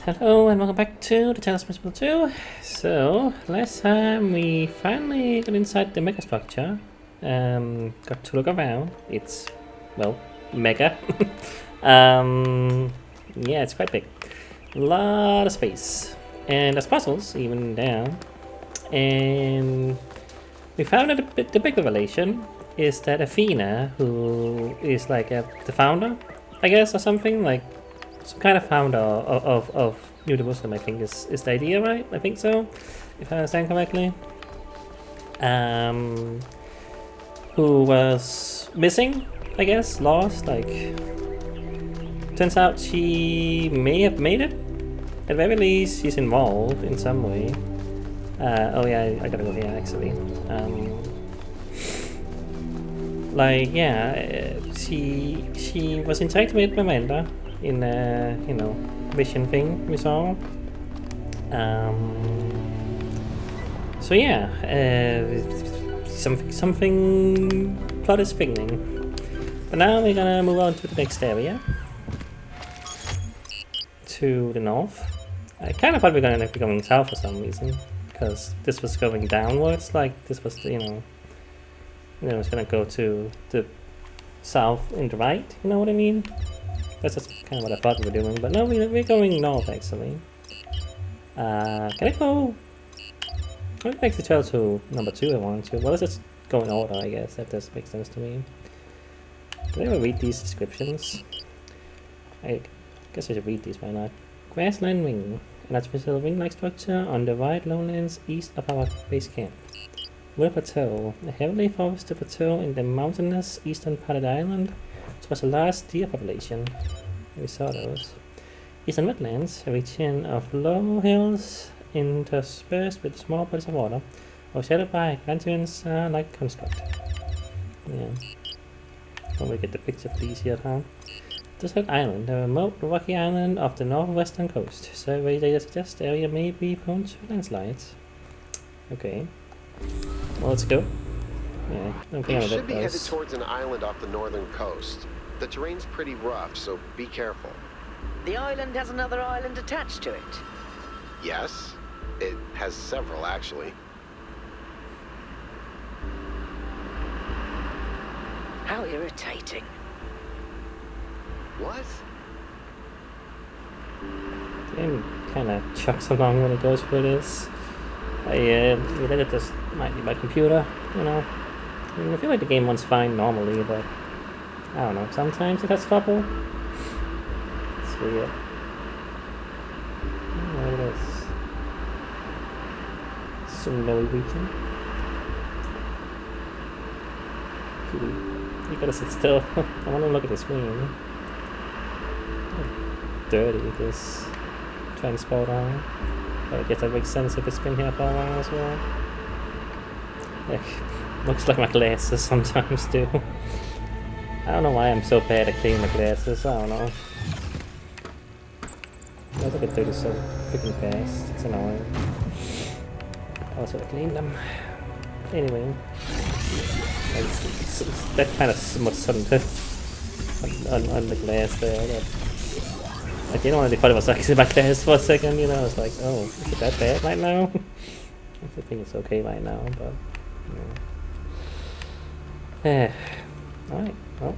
Hello and welcome back to the Talos 2. So, last time we finally got inside the mega structure. Got to look around. It's, well, mega. Yeah, it's quite big. A lot of space. And there's puzzles even down. And we found out the big revelation is that Athena, who is like the founder, I guess, or something, like some kind of founder of New Jerusalem, I think is the idea, right? I think so, if I understand correctly. Who was missing, I guess, lost, like, turns out she may have made it. At the very least, she's involved in some way. Oh yeah, I gotta go here, actually. Like, yeah, she was interacting with Miranda in a, vision thing we saw. So yeah, something plot is thickening. But now we're gonna move on to the next area, to the north. I kind of thought we were gonna be going south for some reason, because this was going downwards. Like this was, it's gonna go to the south in the right. You know what I mean? That's just kind of what I thought we were doing, but no, we're going north actually. Can I go? I can actually tell to number 2 I want to. Well, let's just go in order, I guess, if this makes sense to me. Did I ever read these descriptions? I guess I should read these, why not? Grassland Wing, an artificial wing-like structure on the wide lowlands east of our base camp. Wood Plateau, a heavily forested plateau in the mountainous eastern part of the island. It was a large deer population. We saw those. Eastern wetlands, a region of low hills interspersed with small bodies of water, overshadowed by a grandiose-like construct. Yeah. Don't we get the picture of these here, huh? Desert Island, a remote rocky island off the northwestern coast. Survey data suggests the area may be prone to landslides. Okay. Well, let's go. Yeah, I'm You should be headed towards an island off the northern coast. The terrain's pretty rough, so be careful. The island has another island attached to it. Yes, it has several, actually. How irritating. What? Game kind of chucks along when it goes for this. I think it just might be my computer, I mean, I feel like the game runs fine normally, but I don't know, sometimes it has trouble. It's weird. Look at this. Snowy region. You gotta sit still. I wanna look at the screen. How dirty this transport are. But I guess that makes sense if it's been here for a while as well. Looks like my glasses sometimes do. I don't know why I'm so bad at cleaning my glasses, I don't know. I look at dirty so freaking fast, it's annoying. Also I clean them. Anyway. That kind of smudged on the glass there. I didn't want to thought it was actually my glass for a second, I was like, oh, is it that bad right now? I think it's okay right now, but alright, well,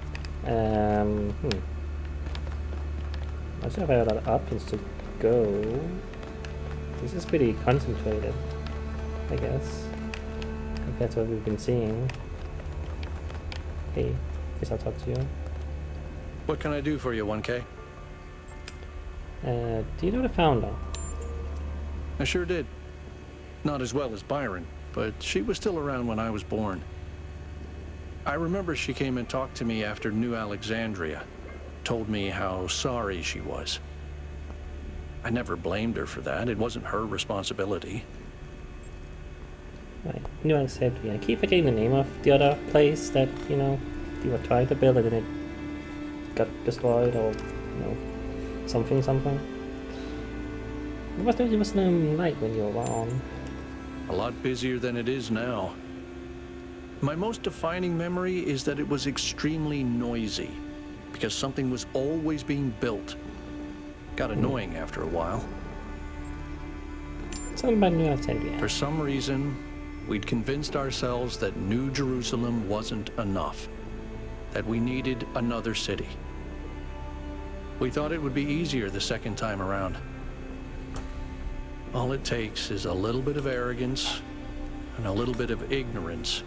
I still have a lot of options to go. This is pretty concentrated, I guess, compared to what we've been seeing. Hey, guess I'll talk to you. What can I do for you, 1K? Do you know the founder? I sure did. Not as well as Byron, but she was still around when I was born. I remember she came and talked to me after New Alexandria, told me how sorry she was. I never blamed her for that. It wasn't her responsibility. Right. New Alexandria. I keep forgetting the name of the other place that, you were trying to build and it got destroyed or, something. What was the Jerusalem like when you were around? A lot busier than it is now. My most defining memory is that it was extremely noisy, because something was always being built. Got annoying after a while. Something about New Alexandria. For some reason, we'd convinced ourselves that New Jerusalem wasn't enough, that we needed another city. We thought it would be easier the second time around. All it takes is a little bit of arrogance and a little bit of ignorance,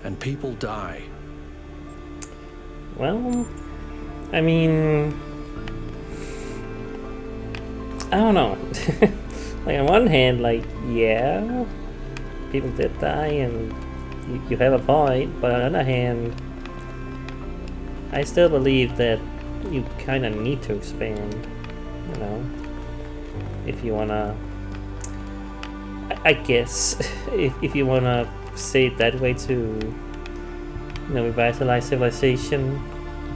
and people die. Well, I mean, I don't know. Like on one hand, like, yeah, people did die and you have a point, but on the other hand, I still believe that you kind of need to expand, you know, if you wanna, I guess, if you wanna say it that way to, you know, revitalize civilization.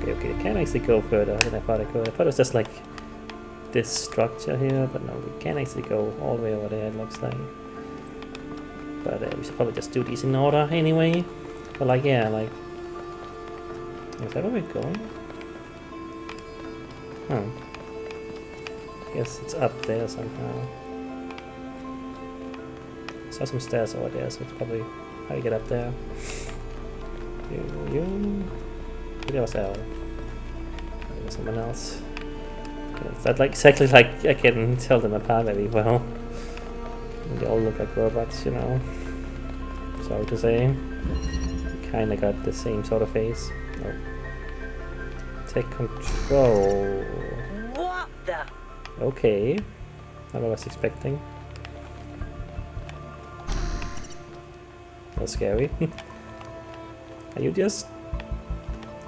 Okay, I can actually go further than I thought I could. I thought it was just like this structure here, but no, we can actually go all the way over there, it looks like. But we should probably just do these in order anyway. But like, yeah, like, is that where we're going? Huh. I guess it's up there somehow. Saw some stairs over there, so it's probably how you get up there. Maybe that was L. Maybe someone else. It's not like exactly like I can tell them apart very well. They all look like robots, you know. Sorry to say. Kinda got the same sort of face. Oh. Take control. What the? Okay. Not what I was expecting. That's scary. Are you just,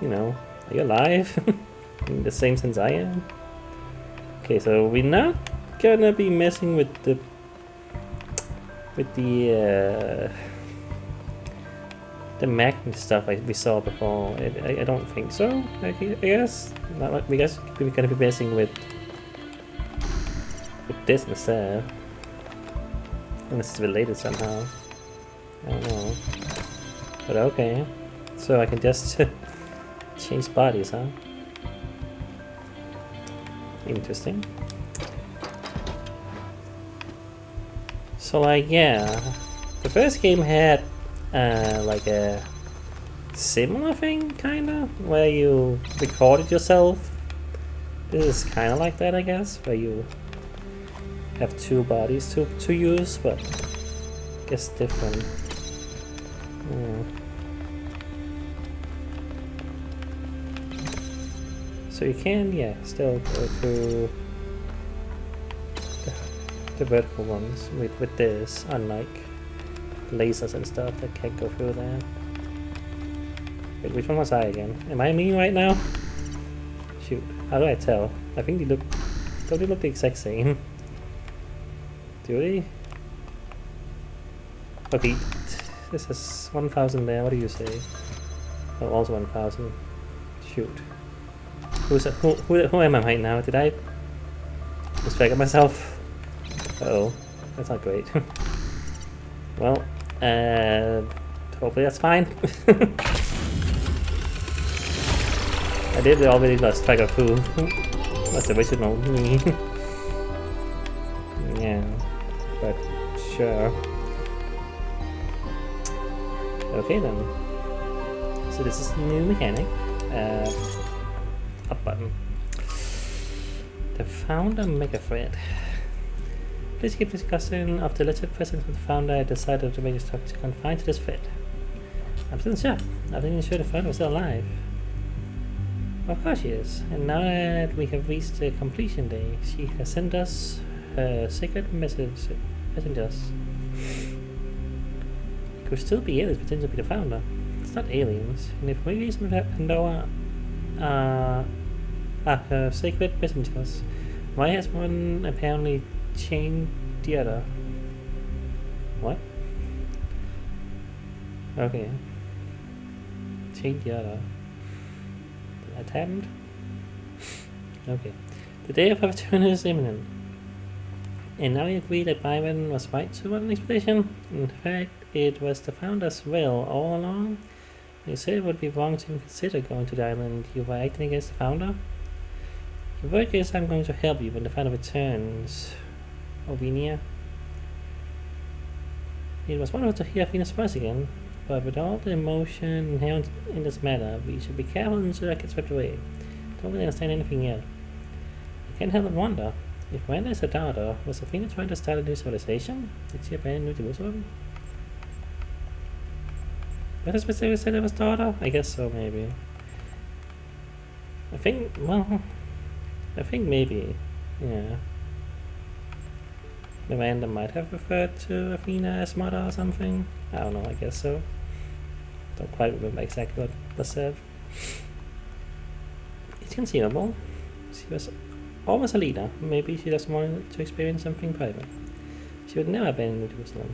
you know, are you alive? In the same sense I am? Okay, so we're not gonna be messing with the magnet stuff we saw before. I don't think so. I guess not. Like we guess we're gonna be messing with this instead, unless it's related somehow. I don't know. But okay, so I can just change bodies, huh? Interesting. So like, yeah, the first game had like a similar thing, kinda, where you recorded yourself. This is kinda like that, I guess, where you have two bodies to use, but I guess different. So you can, yeah, still go through the vertical ones with this, unlike lasers and stuff that can't go through there. Wait, which one was I again? Am I me right now? Shoot, how do I tell? I think they look, don't they look the exact same? Do they? Okay, this is 1000 there, what do you say? Oh, also 1000. Shoot. Who am I right now? Did I lose track of myself? Uh-oh, that's not great. Well, hopefully that's fine. I did already lost track of who was the original me. Yeah, but sure. Okay then. So this is the new mechanic. Up button. The founder mega thread. Please keep discussion of the alleged presence of the founder. I decided to make a structure confined to this thread. I'm still sure. I didn't sure the founder was still alive. Of course she is. And now that we have reached the completion day, she has sent us her secret messengers. It could still be aliens pretending to be the founder. It's not aliens. And if we reason that Pandora her secret messengers, why has one apparently chained the other? What? Okay. Chained the other. That happened? Okay. The day of our return is imminent. And now we agree that Byron was right to run an expedition. In fact, it was the founder's will all along. You said it would be wrong to consider going to the island. You were acting against the founder? The word is I'm going to help you when the final returns. Ovinia. It was wonderful to hear Athena's voice again, but with all the emotion inherent in this matter, we should be careful so that gets swept away. Don't really understand anything yet. I can't help but wonder, if Miranda is her daughter, was Athena trying to start a new civilization? Did she abandon New Jerusalem? Was it specifically said it was daughter? I guess so, maybe. I think maybe, yeah. Miranda might have referred to Athena as mother or something. I don't know, I guess so. Don't quite remember exactly what was said. It's conceivable. She was always a leader. Maybe she just wanted to experience something private. She would never abandon New Jerusalem.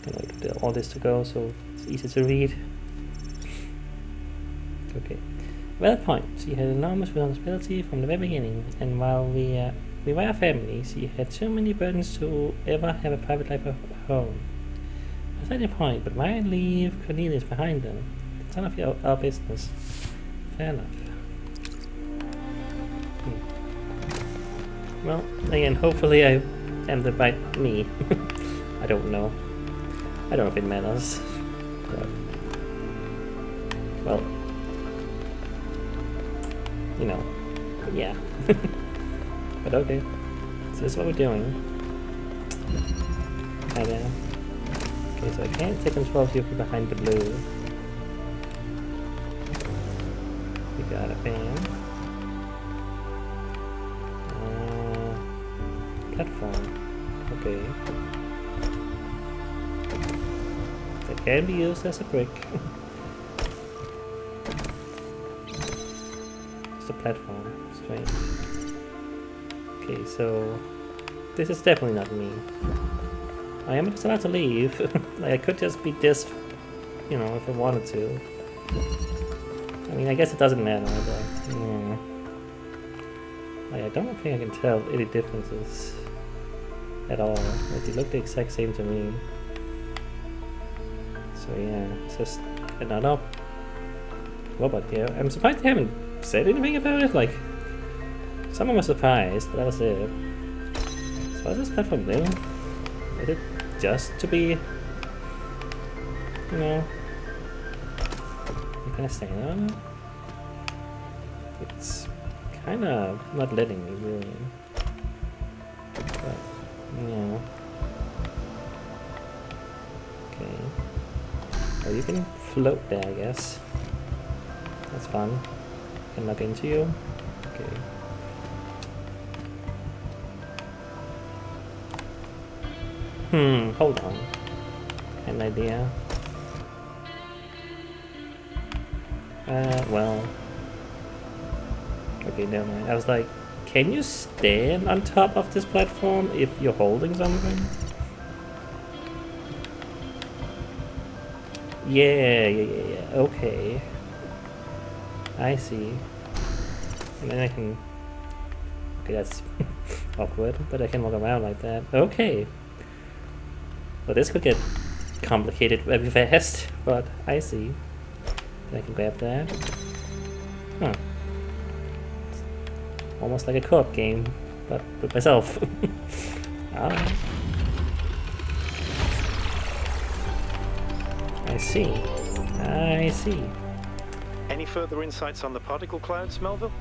Gonna wait for all this to go so it's easy to read. Okay. Well, point. She had enormous responsibility from the very beginning, and while we were a family, she had too many burdens to ever have a private life of her own. That's not your point, but why leave Cornelius behind then? It's none of our business. Fair enough. Well, again, hopefully I am the right me. I don't know. I don't know if it matters. But, well, you know, yeah. But okay, so this is what we're doing. Kinda. Okay, so I can't take control of you from behind the blue. We got a fan. Platform. Okay. That can be used as a brick. It's a platform. Strange. Okay, so this is definitely not me. I am just allowed to leave. Like I could just be this, you know, if I wanted to. I mean, I guess it doesn't matter, but like, I don't think I can tell any differences at all. Like, they look the exact same to me. So yeah, it's just another robot here. I'm surprised they haven't said anything about it. Like, someone was surprised, but that was it. So what's this platform do? Is it just to be, you know, you kind of stand on it? It's kind of not letting me really. But, yeah. Okay. Oh, you can float there, I guess. That's fun. Can log into you. Okay. Hold on. An idea. Well. Okay, never mind. I was like, can you stand on top of this platform if you're holding something? Yeah. Okay. I see. And then I can... Okay, that's awkward, but I can walk around like that. Okay. Well, this could get complicated very fast, but I see. I can grab that. Huh. It's almost like a co-op game, but with myself. Alright. I see. I see. Any further insights on the particle clouds, Melville?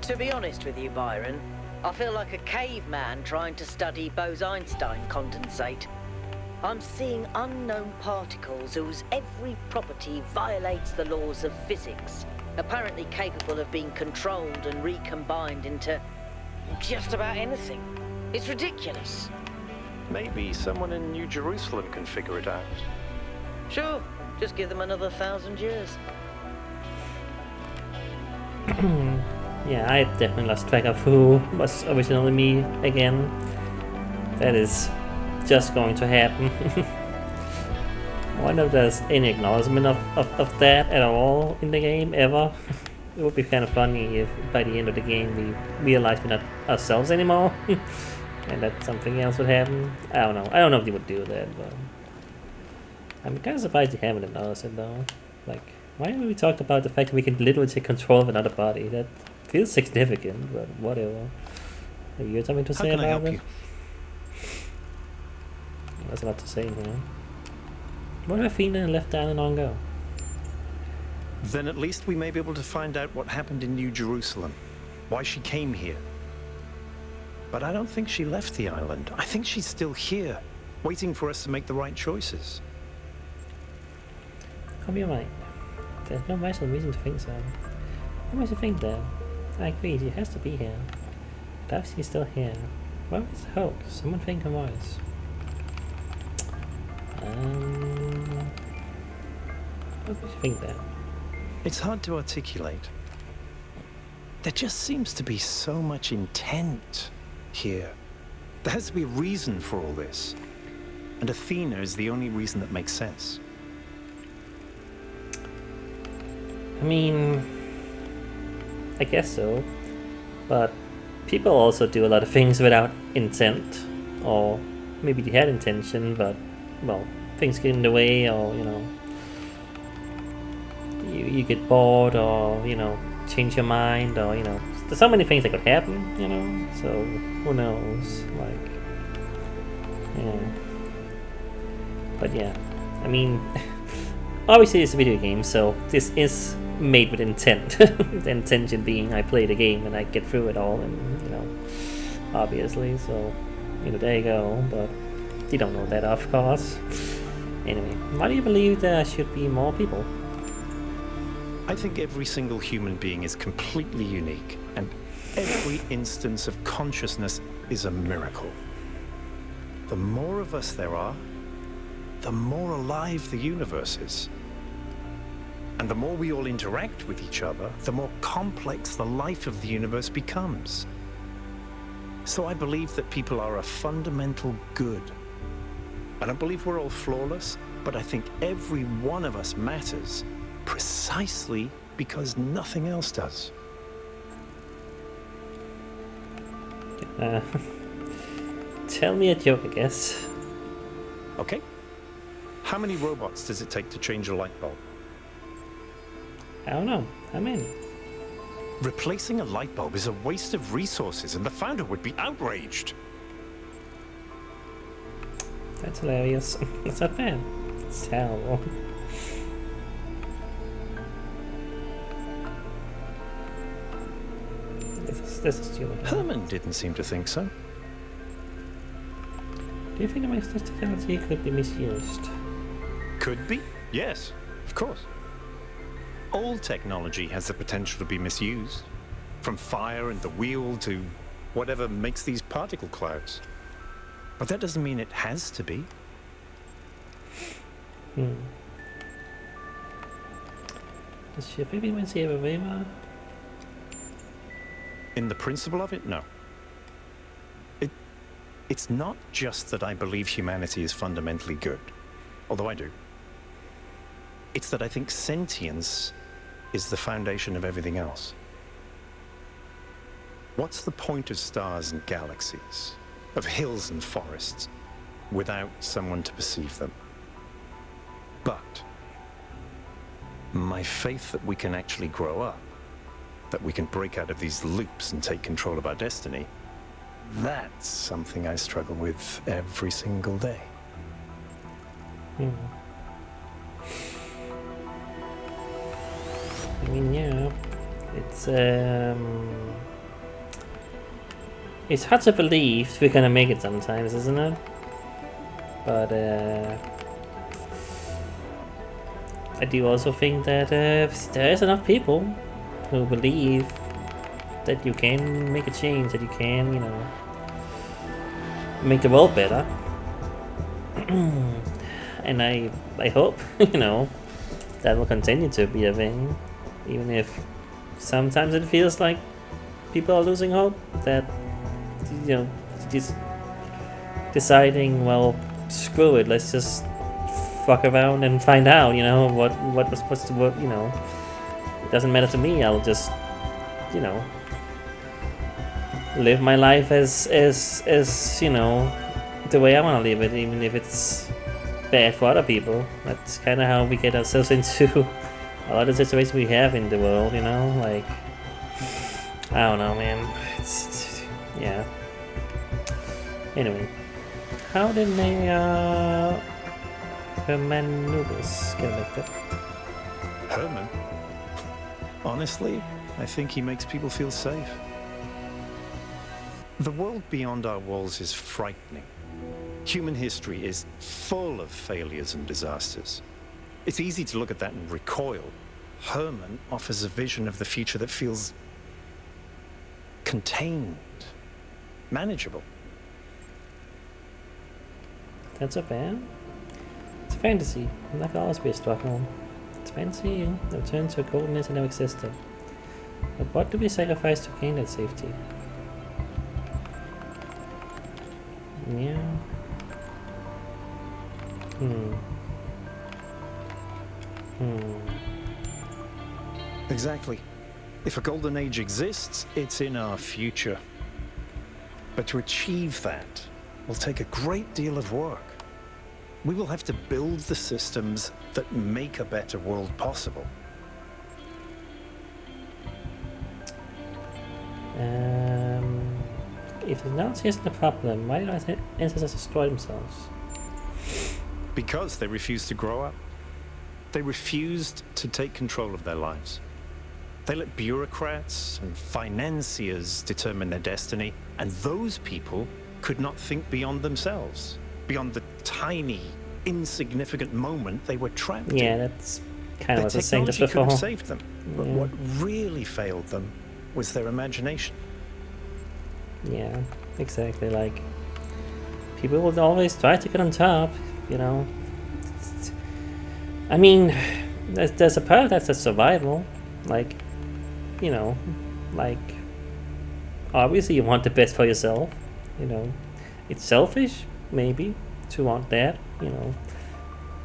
To be honest with you, Byron, I feel like a caveman trying to study Bose-Einstein condensate. I'm seeing unknown particles whose every property violates the laws of physics, apparently capable of being controlled and recombined into just about anything. It's ridiculous. Maybe someone in New Jerusalem can figure it out. Sure, just give them another 1,000 years. Yeah, I definitely lost track of who was originally me again. That is just going to happen. I wonder if there's any acknowledgement of that at all in the game, ever. it would be kind of funny if by the end of the game we realize we're not ourselves anymore, and that something else would happen. I don't know. I don't know if they would do that, but I'm kind of surprised they haven't announced it though. Like, why haven't we talked about the fact that we can literally take control of another body? That feels significant, but whatever. Have you something to say How can I about help it? you? That's a lot to say here. What if Athena left down long ago? Then at least we may be able to find out what happened in New Jerusalem, why she came here. But I don't think she left the island. I think she's still here, waiting for us to make the right choices. Come your mind. There's no rational reason to think so. What makes you think that? I agree, she has to be here. Perhaps she's still here. What is the hope? Someone think and was. What makes you think that? It's hard to articulate. There just seems to be so much intent here. There has to be a reason for all this. And Athena is the only reason that makes sense. I mean, I guess so. But people also do a lot of things without intent. Or maybe they had intention, but, well, things get in the way, or, you know, you get bored, or, you know, change your mind, or, you know, there's so many things that could happen, you know, so who knows, like, yeah. But yeah, I mean, obviously it's a video game, so this is made with intent. The intention being I play the game and I get through it all, and, you know, obviously, so, you know, there you go, but you don't know that, of course. Anyway, why do you believe there should be more people? I think every single human being is completely unique, and every instance of consciousness is a miracle. The more of us there are, the more alive the universe is. And the more we all interact with each other, the more complex the life of the universe becomes. So I believe that people are a fundamental good. I don't believe we're all flawless, but I think every one of us matters precisely because nothing else does. Tell me a joke, I guess. Okay. How many robots does it take to change a light bulb? I don't know. How many? Replacing a light bulb is a waste of resources, and the founder would be outraged. That's hilarious. It's not bad. It's terrible. This is stupid. Herman didn't seem to think so. Do you think that this technology could be misused? Could be? Yes, of course. All technology has the potential to be misused. From fire and the wheel to whatever makes these particle clouds. But that doesn't mean it has to be. Does she maybe when she ever Weimar? In the principle of it, no. It's not just that I believe humanity is fundamentally good, although I do. It's that I think sentience is the foundation of everything else. What's the point of stars and galaxies, of hills and forests, without someone to perceive them? But my faith that we can actually grow up, that we can break out of these loops and take control of our destiny, that's something I struggle with every single day. I mean, yeah, it's hard to believe we're gonna make it sometimes, isn't it? But I do also think that there is enough people who believe that you can make a change, that you can, you know, make the world better. And I hope, you know, that will continue to be a thing, even if sometimes it feels like people are losing hope, that, you know, just deciding, well, screw it, let's just fuck around and find out, you know, what was supposed to work, you know. doesn't matter to me. I'll just, you know, live my life as you know, the way I want to live it, even if it's bad for other people. That's kind of how we get ourselves into a lot of situations we have in the world, you know, like, I don't know, man. It's yeah. Anyway, how did they Hermanubis get elected? Herman? Honestly, I think he makes people feel safe. The world beyond our walls is frightening. Human history is full of failures and disasters. It's easy to look at that and recoil. Herman offers a vision of the future that feels contained, manageable. That's a bad. It's fantasy. Life will always be a struggle. It's fantasy, a return to a goldenness that never existed. But what do we sacrifice to gain that safety? Yeah. Exactly. If a golden age exists, it's in our future. But to achieve that will take a great deal of work. We will have to build the systems that make a better world possible. If the Nazis isn't the problem, why did our ancestors destroy themselves? Because they refused to grow up. They refused to take control of their lives. They let bureaucrats and financiers determine their destiny, and those people could not think beyond themselves, beyond the tiny, insignificant moment they were trapped in. Yeah, that's kind of what I Their was saying just technology could before. have saved them, but what really failed them was their imagination. Yeah, exactly. Like, people would always try to get on top, you know. I mean, there's a part that's a survival. Like, you know, like, obviously you want the best for yourself, you know. It's selfish, maybe, to want that, you know.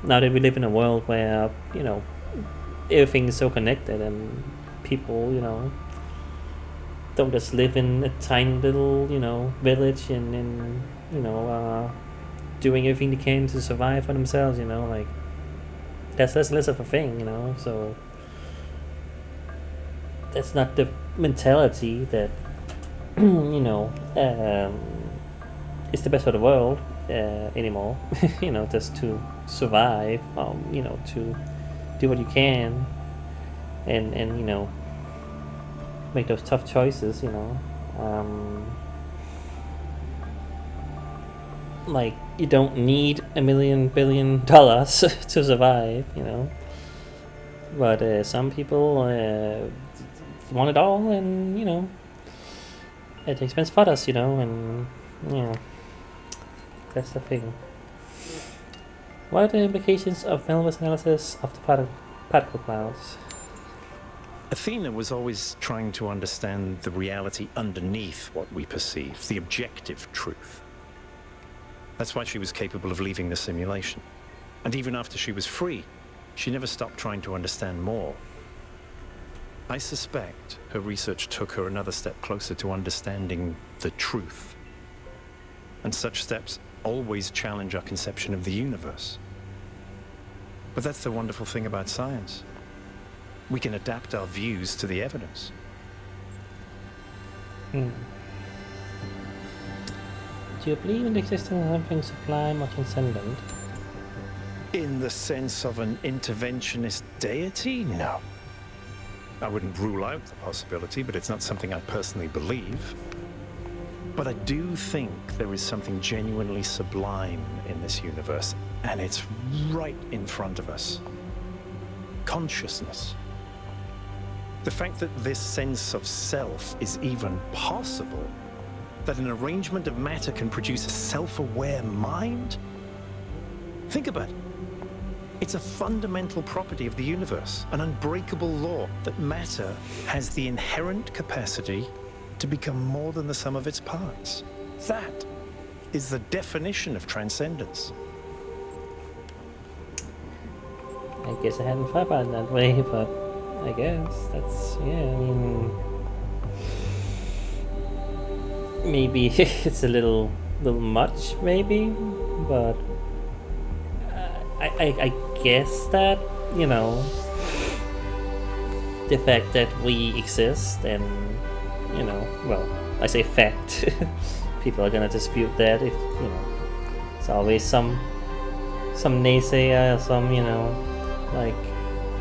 Now that we live in a world where, you know, everything is so connected and people, you know, don't just live in a tiny little, you know, village and you know, doing everything they can to survive for themselves, you know, like, that's less of a thing, you know, so that's not the mentality that, you know, is the best for the world anymore, you know, just to survive, you know, to do what you can and you know, make those tough choices, you know. Like, you don't need $1 billion to survive, you know. But some people want it all, and you know, at the expense of others, you know, and you know, that's the thing. What are the implications of Melva's analysis of the particle clouds? Athena was always trying to understand the reality underneath what we perceive, the objective truth. That's why she was capable of leaving the simulation. And even after she was free, she never stopped trying to understand more. I suspect her research took her another step closer to understanding the truth. And such steps always challenge our conception of the universe. But that's the wonderful thing about science. We can adapt our views to the evidence. Do you believe in the existence of something sublime or transcendent? In the sense of an interventionist deity? No. I wouldn't rule out the possibility, but it's not something I personally believe. But I do think there is something genuinely sublime in this universe, and it's right in front of us. Consciousness. The fact that this sense of self is even possible, that an arrangement of matter can produce a self-aware mind? Think about it. It's a fundamental property of the universe, an unbreakable law that matter has the inherent capacity to become more than the sum of its parts. That is the definition of transcendence. I guess I hadn't thought about it that way, but I guess that's yeah. I mean, maybe it's a little much, maybe, but I guess that you know the fact that we exist and you know, well, I say fact. People are gonna dispute that if you know. It's always some naysayer or some you know, like,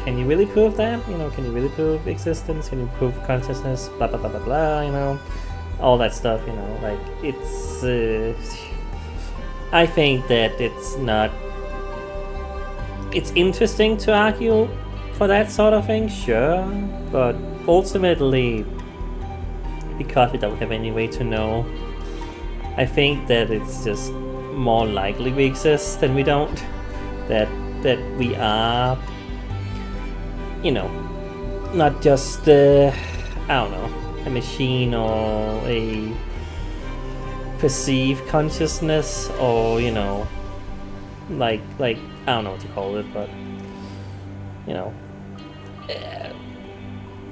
can you really prove that? You know, can you really prove existence? Can you prove consciousness? Blah blah blah blah blah. You know, all that stuff. You know, like it's. I think that it's not. It's interesting to argue for that sort of thing, sure, but ultimately, because we don't have any way to know, I think that it's just more likely we exist than we don't. That we are, you know, not just I don't know, a machine or a perceived consciousness, or you know, like I don't know what to call it, but you know,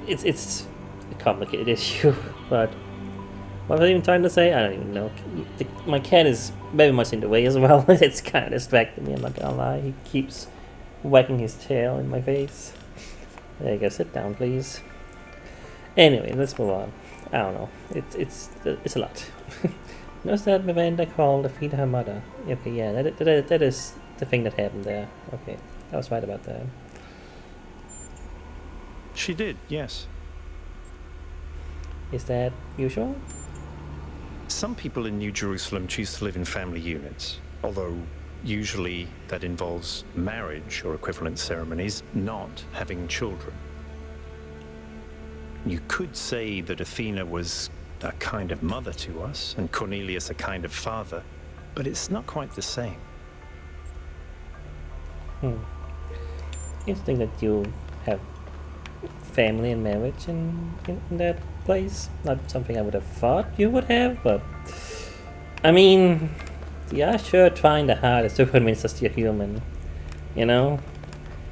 it's a complicated issue. But what was I even trying to say? I don't even know. My cat is very much in the way as well. It's kind of distracting me, I'm not gonna lie. He keeps wagging his tail in my face. There you go, sit down please. Anyway, let's move on. I don't know. It's a lot. Notice that Miranda called to feed her mother. Okay, yeah, that is the thing that happened there. Okay, I was right about that. She did, yes. Is that usual? Some people in New Jerusalem choose to live in family units, although usually that involves marriage or equivalent ceremonies, not having children. You could say that Athena was a kind of mother to us, and Cornelius a kind of father, but it's not quite the same. Interesting that you have family and marriage in that place. Not something I would have thought you would have, but I mean, yeah, sure, trying the hardest to convince us you're human, you know?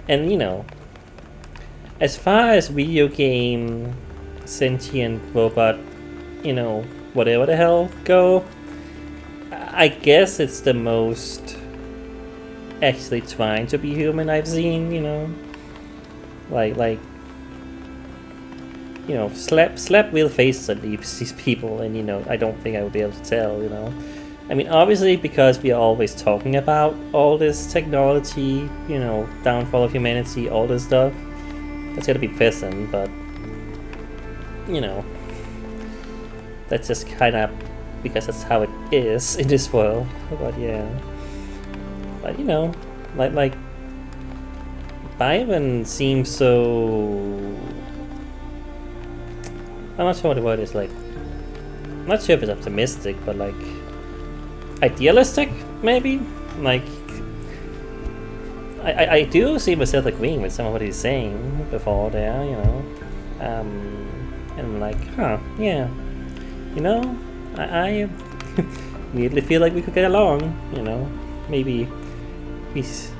And you know, as far as video game sentient robot, you know, whatever the hell go, I guess it's the most actually trying to be human I've seen, you know? Like you know, slap real faces at these people, and you know, I don't think I would be able to tell, you know. I mean, obviously, because we are always talking about all this technology, you know, downfall of humanity, all this stuff, that's gotta be present, but you know, that's just kind of because that's how it is in this world. But yeah, but you know, like Byron seems so. I'm not sure what the word is, like, I'm not sure if it's optimistic, but like idealistic, maybe? Like, I do see myself agreeing with some of what he's saying before there, you know. And I'm like, huh, yeah, you know, I immediately feel like we could get along, you know. Maybe he's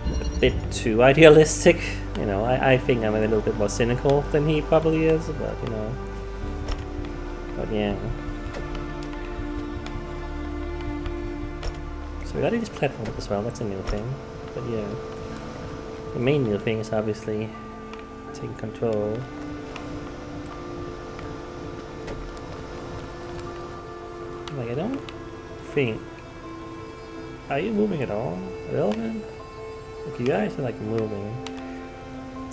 a bit too idealistic, you know. I think I'm a little bit more cynical than he probably is, but you know. But yeah. So we got these platforms as well, that's a new thing. But yeah. The main new thing is obviously taking control. Like, I don't think. Are you moving at all? A little bit? Like, you guys are like moving.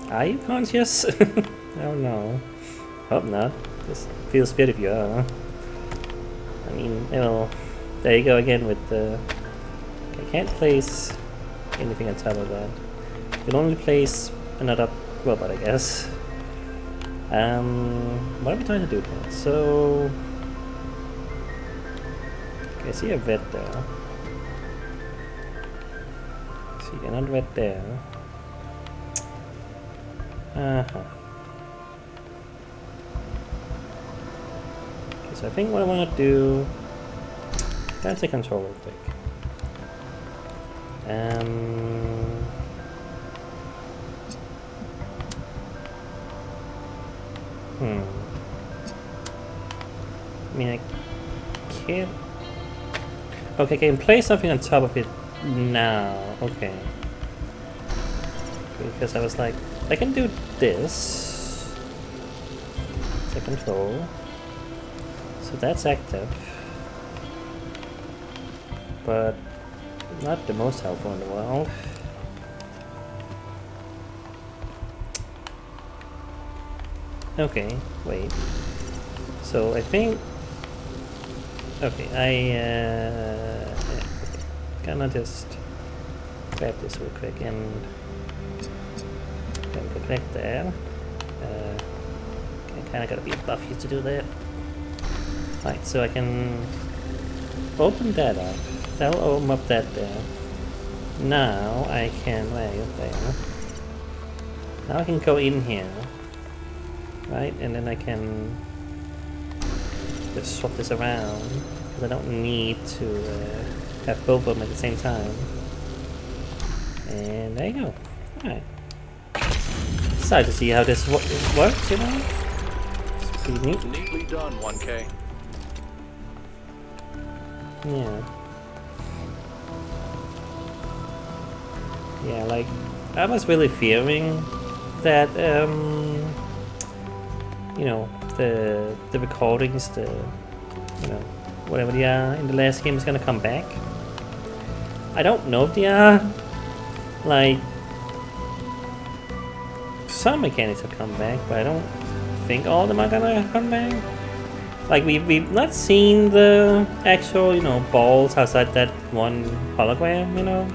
Are you conscious? I don't know. Hope not. Just feels good if you are. I mean, you know, there you go again with the. I can't place anything on top of that. You can only place another robot, I guess. What are we trying to do here? So. Okay, I see a vet there. See another vet there. Okay, so I think what I want to do. Let's take control real quick. I mean, I can't... Okay, I can place something on top of it now. Okay. Because I was like, I can do this. To control. So that's active. But not the most helpful in the world. Okay, wait. So I think... Okay, gonna just grab this real quick and then go back there. I kinda gotta be above you to do that. Right, so I can open that up. That'll open up that there. Now I can... Where are you? There. Now I can go in here. Right, and then I can just swap this around because I don't need to have both of them at the same time. And there you go. Alright. Excited to see how this works, you know? It's pretty neat. Neatly done, 1K. Yeah. Yeah, like, I was really fearing that, you know, the recordings, you know, whatever they are in the last game is gonna come back. I don't know if they are. Like, some mechanics will come back, but I don't think all of them are gonna come back. Like, we've not seen the actual, you know, balls outside that one hologram, you know.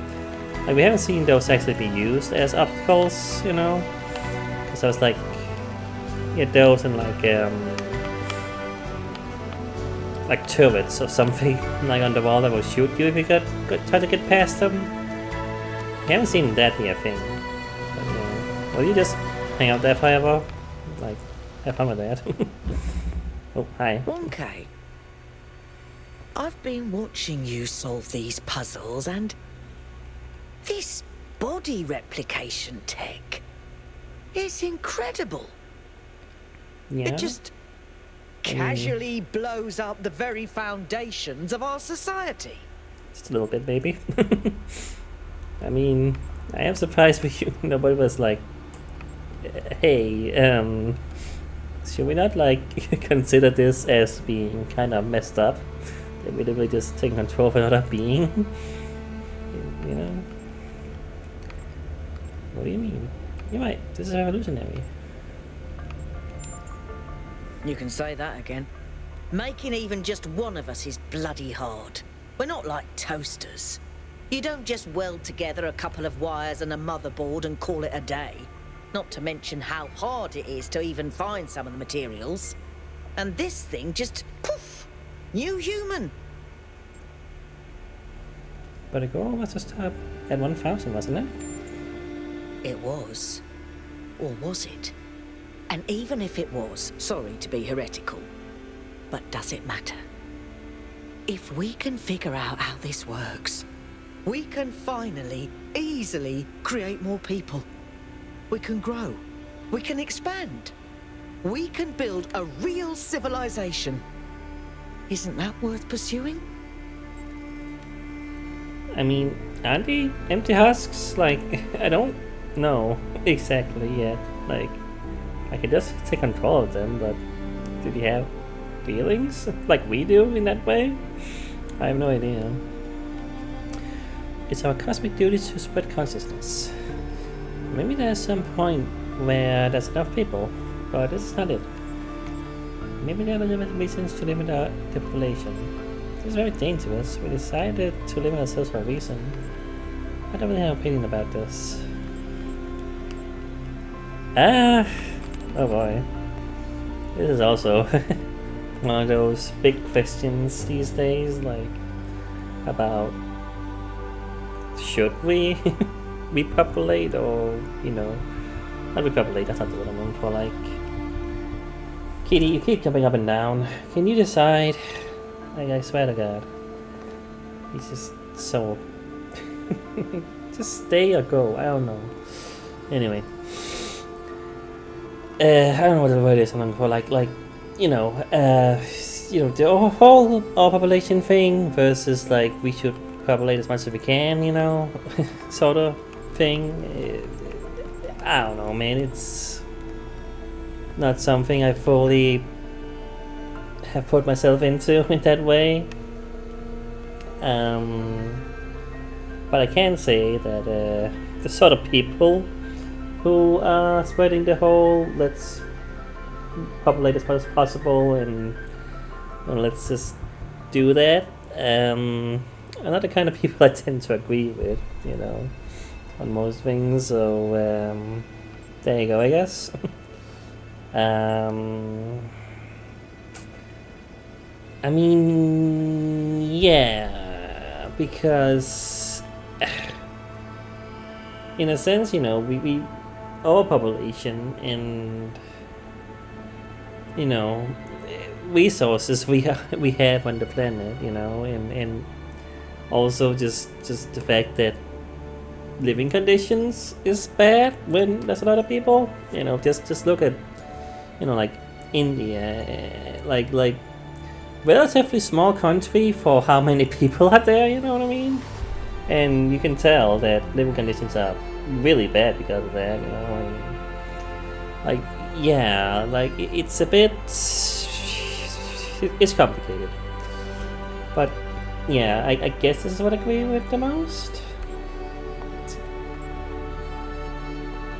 Like, we haven't seen those actually be used as obstacles, you know. So I was like, yeah, those and like turrets or something like on the wall that will shoot you if you try to get past them. I haven't seen that yet, I think. But, yeah. Will you just hang out there forever? Like, have fun with that. Oh, hi. 1K. I've been watching you solve these puzzles, and this body replication tech is incredible. Yeah. It just casually blows up the very foundations of our society. Just a little bit, baby. I mean, I am surprised with you. Nobody was like, hey, should we not like consider this as being kind of messed up? That we literally just take control of another being? You know? What do you mean? You're right, this is revolutionary. You can say that again. Making even just one of us is bloody hard. We're not like toasters. You don't just weld together a couple of wires and a motherboard and call it a day. Not to mention how hard it is to even find some of the materials. And this thing just, poof, new human. But the goal was to stop at 1,000, wasn't it? It was. Or was it? And even if it was, sorry to be heretical, but does it matter? If we can figure out how this works, we can finally, easily create more people. We can grow. We can expand. We can build a real civilization. Isn't that worth pursuing? I mean, aren't they empty husks? Like, I don't know exactly yet. Like, I could just take control of them, but do they have feelings like we do in that way? I have no idea. It's our cosmic duty to spread consciousness. Maybe there's some point where there's enough people, but this is not it. Maybe there are legitimate reasons to limit the population. It's very dangerous. We decided to limit ourselves for a reason. I don't really have an opinion about this. Oh boy. This is also one of those big questions these days, like, about should we repopulate or, you know, not repopulate, that's not the word I'm looking for, like, Kitty, you keep jumping up and down. Can you decide? I swear to God. He's just so... just stay or go, I don't know. Anyway. I don't know what the word is I'm looking for. Like, you know, the whole population thing versus like we should populate as much as we can, you know, sort of thing. I don't know, man. It's not something I fully have put myself into in that way. But I can say that the sort of people who are spreading the whole let's populate as much as possible and let's just do that are not the kind of people I tend to agree with, you know, on most things. So there you go, I guess. I mean, yeah, because in a sense, you know, we our population and, you know, resources we have on the planet, you know, and also just the fact that living conditions is bad when there's a lot of people, you know, just look at, you know, like India, like relatively small country for how many people are there, you know what I mean? And you can tell that living conditions are really bad because of that, you know. And like, yeah, like it's a bit, it's complicated. But yeah, I guess this is what I agree with the most.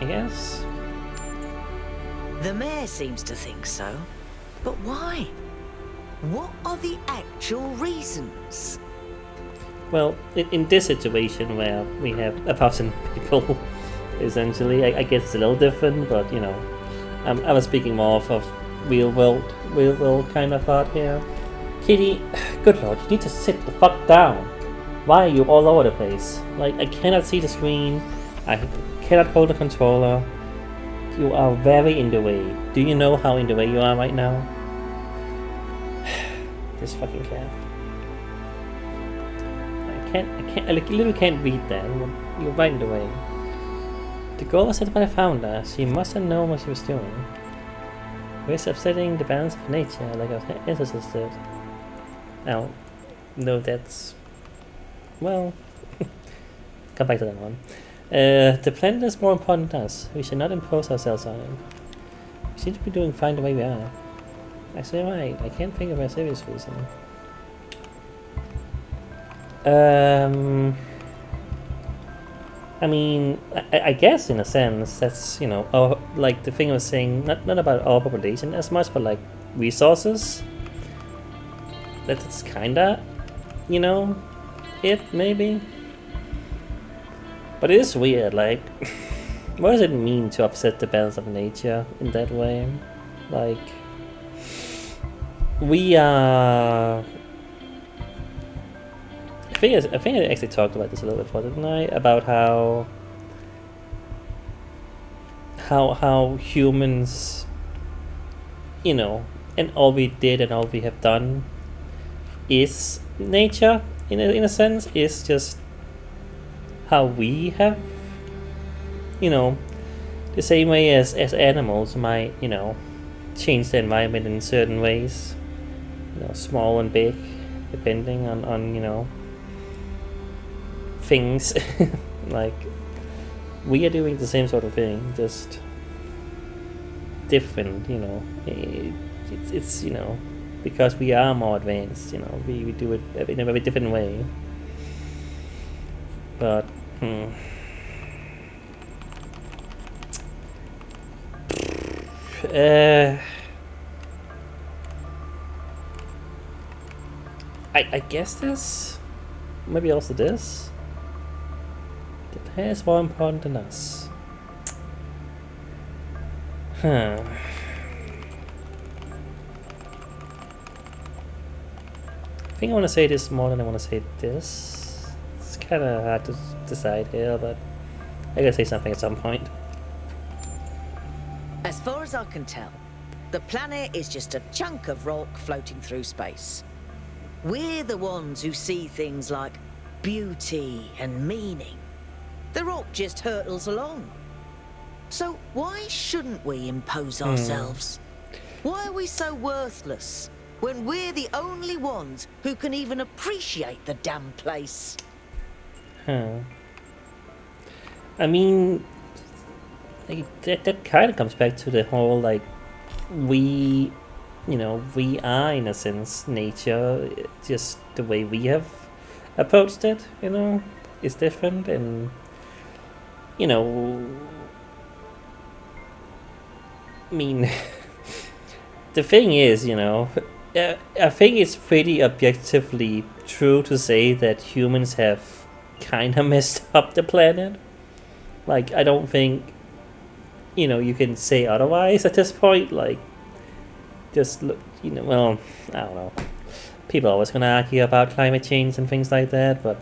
I guess. The mayor seems to think so. But why? What are the actual reasons? Well, in this situation where we have 1,000 people, essentially, I guess it's a little different, but you know, I was speaking more of real world kind of thought here. Kitty, good lord, you need to sit the fuck down. Why are you all over the place? Like, I cannot see the screen, I cannot hold the controller. You are very in the way. Do you know how in the way you are right now? This fucking cat. I literally can't read that. You're right in the way. The girl was set by the founder. She must have known what she was doing. Risk upsetting the balance of nature, like our ancestors did. Oh, no, that's... well... come back to that one. The planet is more important to us. We should not impose ourselves on it. We seem to be doing fine the way we are. Actually, right. I can't think of a serious reason. I mean, I guess in a sense that's, you know, like the thing I was saying, not about our population as much, but like resources. That's kinda, you know, it maybe. But it is weird, like, what does it mean to upset the balance of nature in that way? Like, we are... I think I actually talked about this a little bit before, didn't I? About how humans, you know, and all we did and all we have done is nature, in a sense, is just how we have, you know, the same way as animals might, you know, change the environment in certain ways, you know, small and big, depending on you know, things. Like, we are doing the same sort of thing, just different, you know. It's you know, because we are more advanced, you know, we do it in a very different way. But I guess this, maybe also this, the planet is more important than us. Huh. I think I want to say this more than I want to say this. It's kind of hard to decide here, but I gotta say something at some point. As far as I can tell, the planet is just a chunk of rock floating through space. We're the ones who see things like beauty and meaning. The rock just hurtles along. So why shouldn't we impose ourselves? Why are we so worthless when we're the only ones who can even appreciate the damn place? I mean, like, that kind of comes back to the whole, like, we are, in a sense, nature. Just the way we have approached it, is different. And, I mean, the thing is, I think it's pretty objectively true to say that humans have kind of messed up the planet. Like, I don't think, you can say otherwise at this point. Like, just look, well, I don't know. People are always going to argue about climate change and things like that, but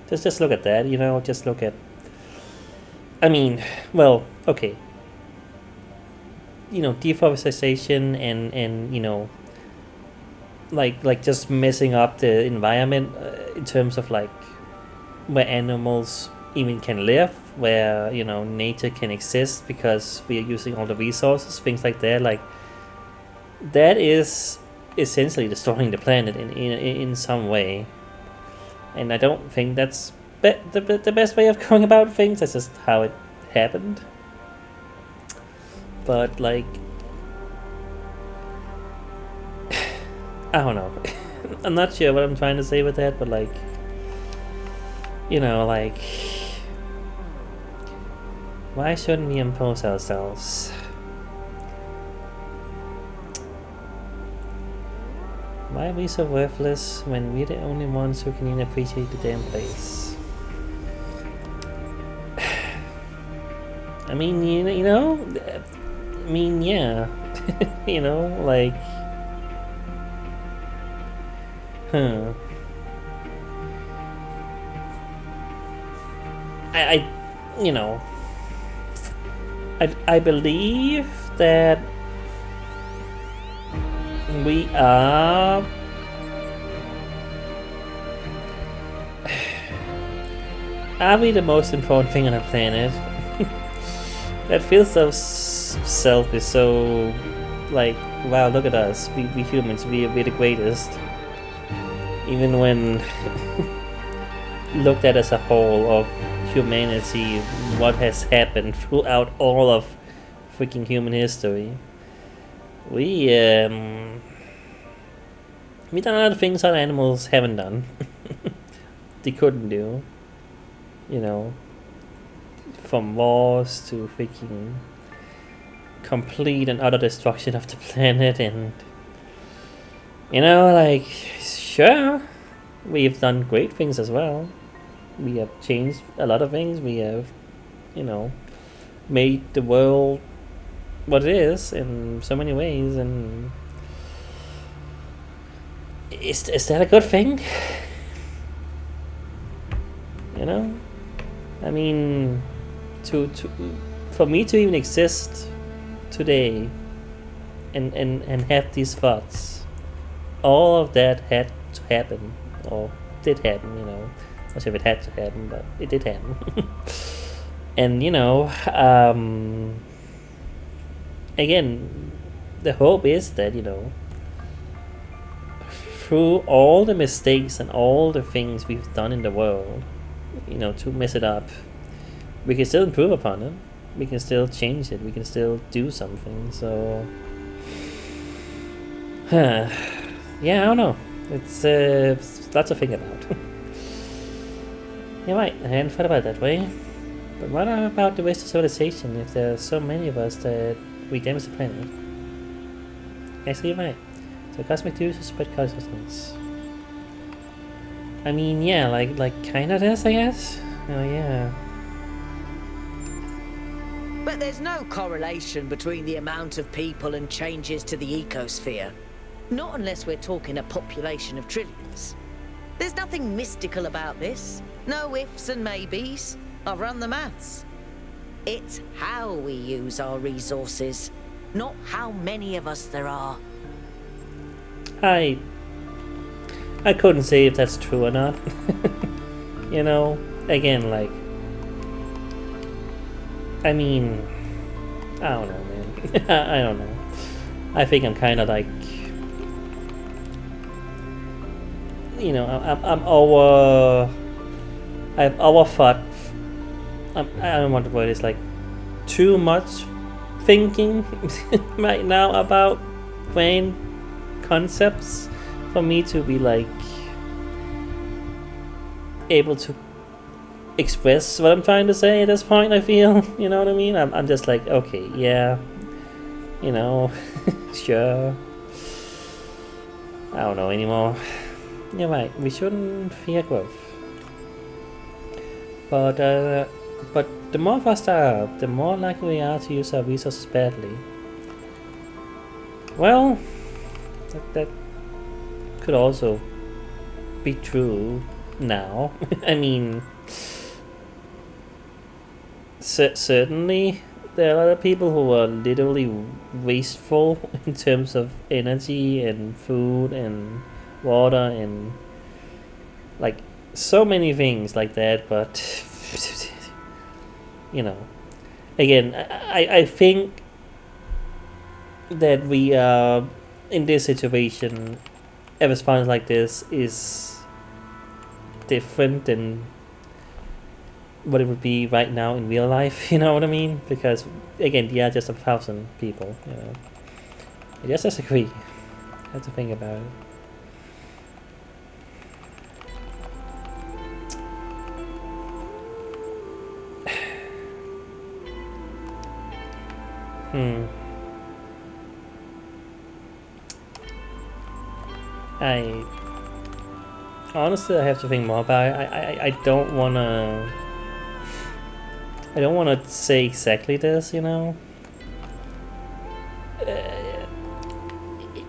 just look at that, just look at, I mean, well, okay. Deforestation and like just messing up the environment in terms of, like, where animals even can live, where nature can exist because we are using all the resources, things like that. Like, that is essentially destroying the planet in some way, and I don't think that's the best way of going about things. That's just how it happened. But, like, I don't know. I'm not sure what I'm trying to say with that, but, like, like, why shouldn't we impose ourselves? Why are we so worthless when we're the only ones who can even appreciate the damn place? I mean, I mean, yeah. Like, I believe that we are we the most important thing on the planet? That feels so selfish, so, like, wow, look at us, we humans, we're the greatest. Even when looked at as a whole of humanity, what has happened throughout all of freaking human history, we done a lot of things other animals haven't done. They couldn't do, from wars to freaking complete and utter destruction of the planet. And like, sure, we've done great things as well. We have changed a lot of things. We have, made the world what it is in so many ways. And is that a good thing? I mean, for me to even exist today and have these thoughts, all of that had to happen, or did happen, not sure if it had to happen, but it did happen. And again, the hope is that through all the mistakes and all the things we've done in the world, to mess it up, we can still improve upon it. We can still change it. We can still do something. So, yeah, I don't know. It's lots to think about. You're right. I hadn't thought about it that way. But what about the rest of civilization? If there are so many of us that we damage the planet, actually, you're right. So cosmic dues to spread consciousness. I mean, yeah, like kind of this, I guess. Oh yeah. But there's no correlation between the amount of people and changes to the ecosphere. Not unless we're talking a population of trillions. There's nothing mystical about this. No ifs and maybes. I've run the maths. It's how we use our resources, not how many of us there are. I couldn't say if that's true or not. Again, like, I mean, I don't know, man. I don't know. I think I'm kind of like, you know, I'm over. I've overthought. I don't want the word. It's like too much thinking right now about brain concepts for me to be like able to express what I'm trying to say at this point. I feel, you know what I mean. I'm just like, okay, yeah, you know, sure. I don't know anymore. You're right. We shouldn't fear growth. But the more of us there are, the more likely we are to use our resources badly. Well, that could also be true now. I mean, certainly there are a lot of people who are literally wasteful in terms of energy and food and water and like so many things like that, but you know, again, I think that we are in this situation, a response like this is different than what it would be right now in real life, you know what I mean? Because again, yeah, just 1,000 people, you know. I just disagree. I have to think about it. I honestly, I have to think more about it. I don't wanna say exactly this, you know.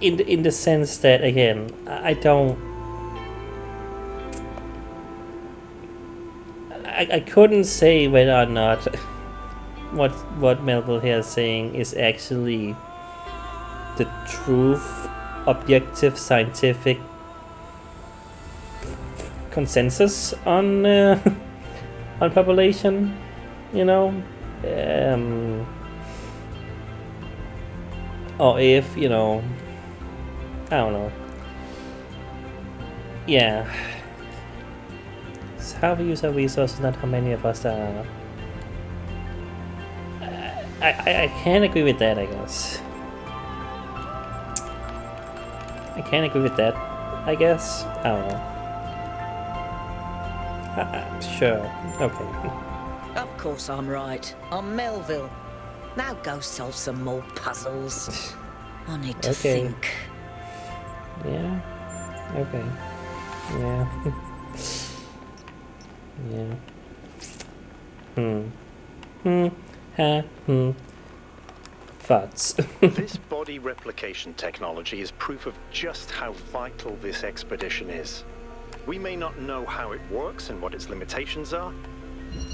In the sense that, again, I couldn't say whether or not what Melville here is saying is actually the truth, objective, scientific consensus on population, you know, or if, you know, I don't know. Yeah, it's how we use our resources, not how many of us there are. I can't agree with that, I guess. I can't agree with that, I guess. I don't know. Sure. Okay. Of course I'm right. I'm Melville. Now go solve some more puzzles. I need to think. Yeah. Okay. Yeah. Yeah. Thoughts. This body replication technology is proof of just how vital this expedition is. We may not know how it works and what its limitations are,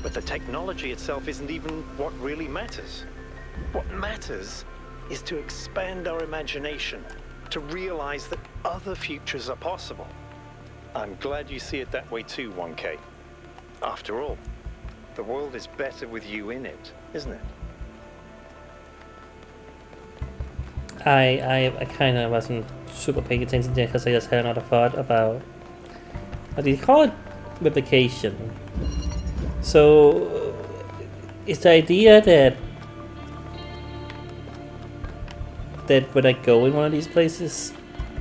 but the technology itself isn't even what really matters. What matters is to expand our imagination, to realize that other futures are possible. I'm glad you see it that way too, 1K. After all, the world is better with you in it, isn't it? I kind of wasn't super paying attention there because I just had another thought about what do you call it? Replication. So it's the idea that when I go in one of these places,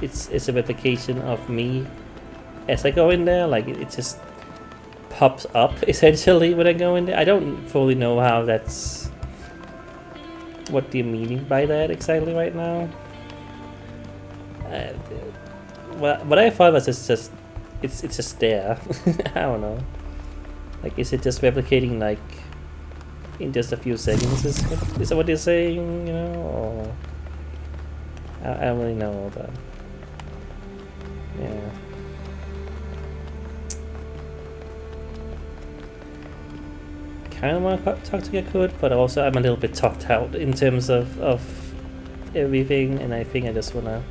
it's a replication of me as I go in there. Like it just pops up essentially when I go in there. I don't fully know how that's. What do you mean by that exactly right now? What I thought was it's just there. I don't know. Like, is it just replicating like in just a few seconds? Is that what they're saying? You know, or I don't really know, but yeah. Kind of want to talk to Yakut, but also I'm a little bit talked out in terms of everything, and I think I just want to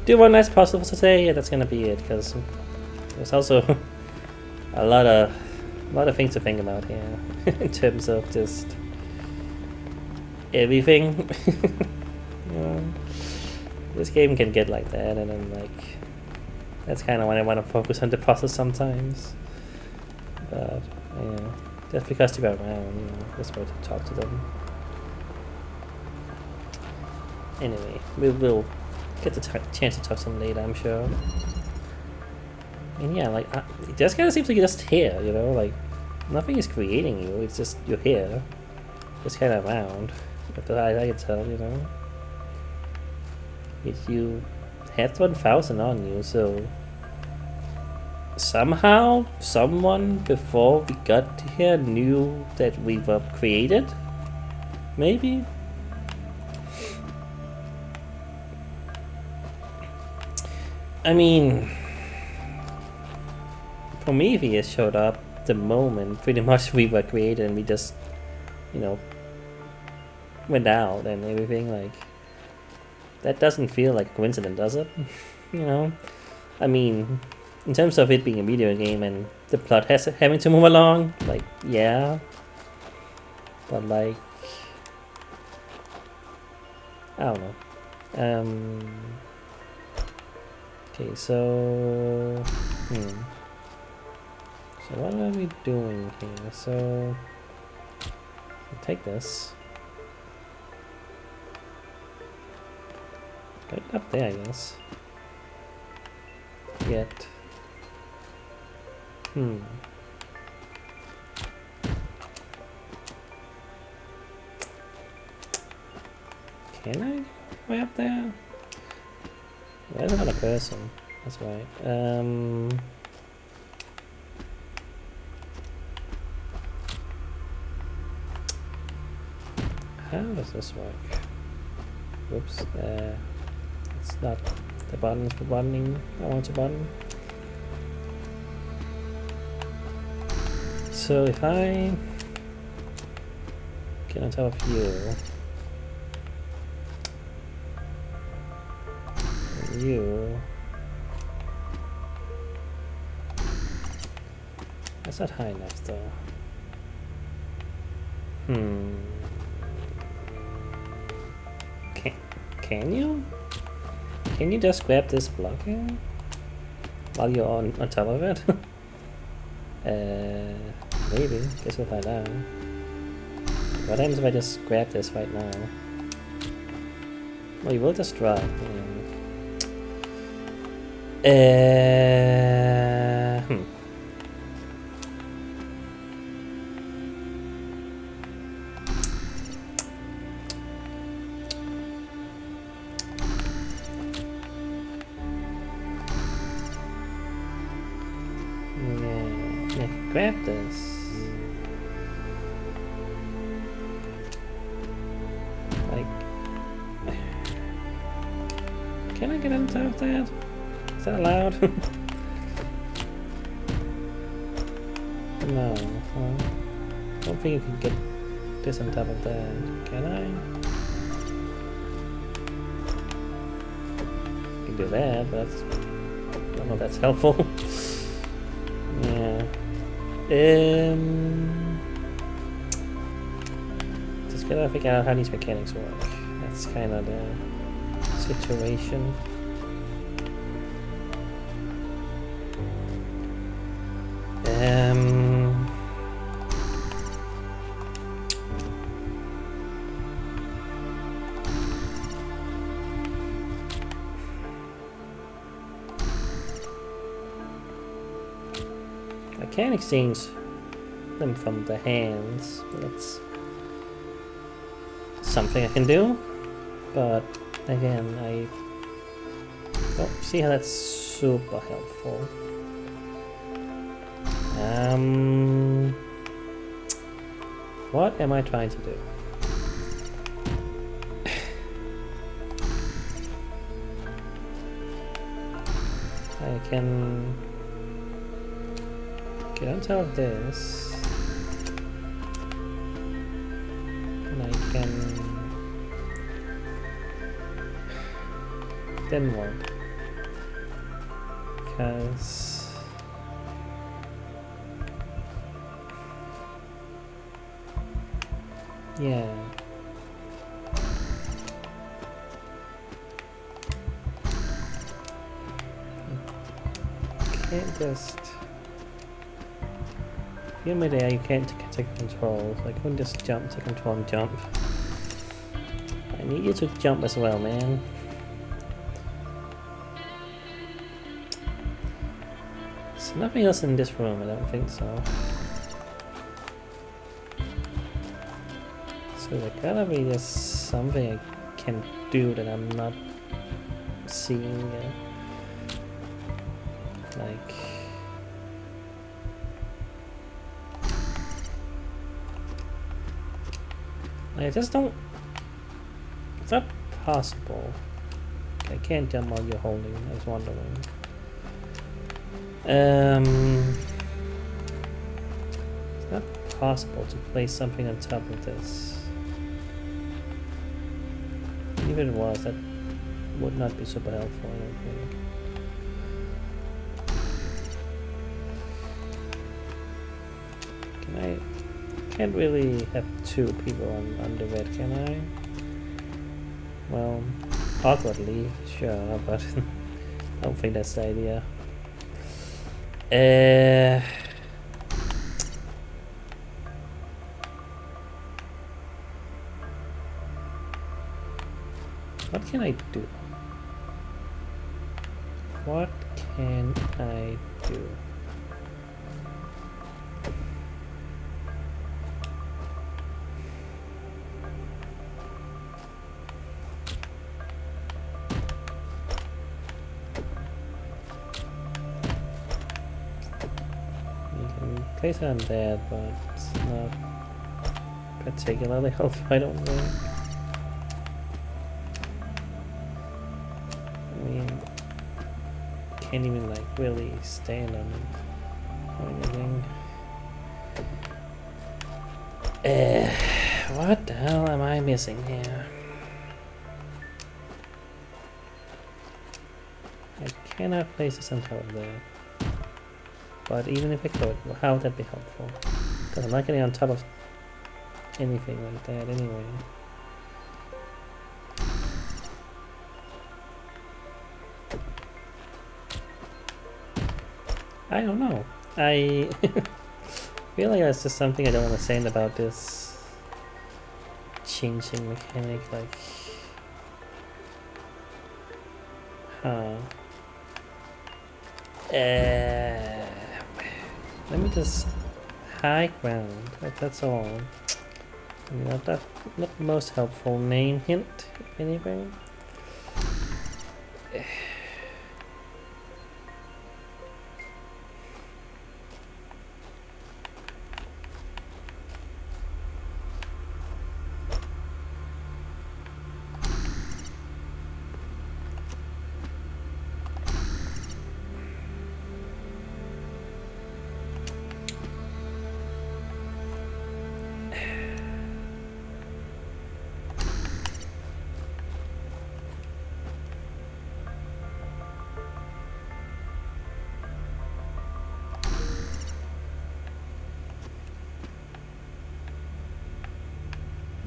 do one last puzzle for today, and that's gonna be it, because there's also a lot of things to think about here in terms of just everything. You know, this game can get like that, and then like that's kind of when I want to focus on the puzzle sometimes. But yeah, just because they're around, you know, just want to talk to them. Anyway, we will get the chance to talk to them later, I'm sure. And yeah, like it just kind of seems like you're just here, you know, like nothing is creating you. It's just you're here, just kind of around. But I can tell, you know. If you had 1,000 on you, so somehow someone before we got here knew that we were created. Maybe. I mean, Prometheus showed up the moment pretty much we were created, and we just, you know, went out and everything. Like, that doesn't feel like a coincidence, does it? You know, I mean, in terms of it being a video game and the plot having to move along, like, yeah, but like, I don't know. Okay, so so what are we doing here? So we'll take this, put it up there, I guess. Yet, can I go way up there? There's another person. That's right. How does this work? Whoops. It's not the button for buttoning. I want a button. So if I get on top of you, and you, that's not high enough though. Can you? Can you just grab this block here while you're on top of it? Maybe. Guess we'll find out. What happens if I just grab this right now? Well, you will just drop. Grab this. Like, can I get on top of that? Is that allowed? No. I don't think you can get this on top of that. Can I? I can do that, but that's, I don't know if that's helpful. Yeah. Just gotta figure out how these mechanics work. That's kind of the situation. I can exchange them from the hands. That's something I can do, but again, I don't see how that's super helpful. What am I trying to do? I can get on top of this, and I can then what? Because yeah, can't just... If you're midair, you can't take control. So I couldn't just jump, take control and jump. I need you to jump as well, man. There's nothing else in this room, I don't think so. So there gotta be just something I can do that I'm not seeing yet. Like... I just don't... It's not possible. I can't jump while you're holding, I was wondering. It's not possible to place something on top of this. Even if it was, that would not be super helpful, I don't think. Can I... Can't really have two people on the red, can I? Well, awkwardly, sure, but I don't think that's the idea. What can I do? What can I do? Place it on there, but it's not particularly helpful, I don't think. I mean, can't even like really stand on it or anything. What the hell am I missing here? I cannot place this on top of that. But even if I could, how would that be helpful? Because I'm not getting on top of anything like that anyway. I don't know. I feel like that's just something I don't understand about this changing mechanic. Like, let me just high ground. That's all. I mean, not the most helpful name hint, if anything.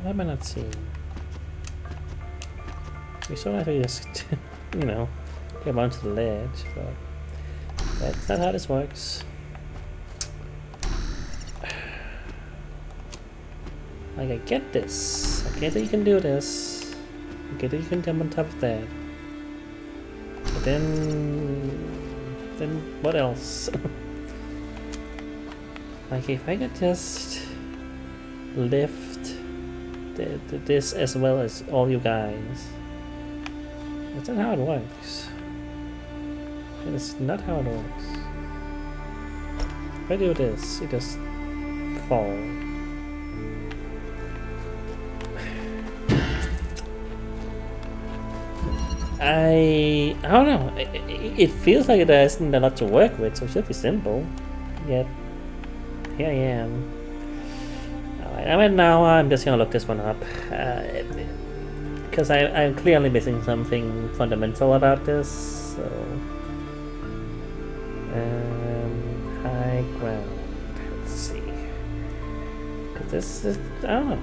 Why am I not seeing? We so actually just, you know, get onto the ledge, but that's not how this works. Like, I get this. I get that you can do this. I get that you can jump on top of that. But then what else? Like, if I could just lift this as well as all you guys. That's not how it works. And it's not how it works. If I do this, you just fall. I don't know. It feels like there isn't a lot to work with, so it should be simple. Yet here I am. I mean, now I'm just gonna look this one up because I'm clearly missing something fundamental about this. So, high ground. Let's see. Because this is, I don't know.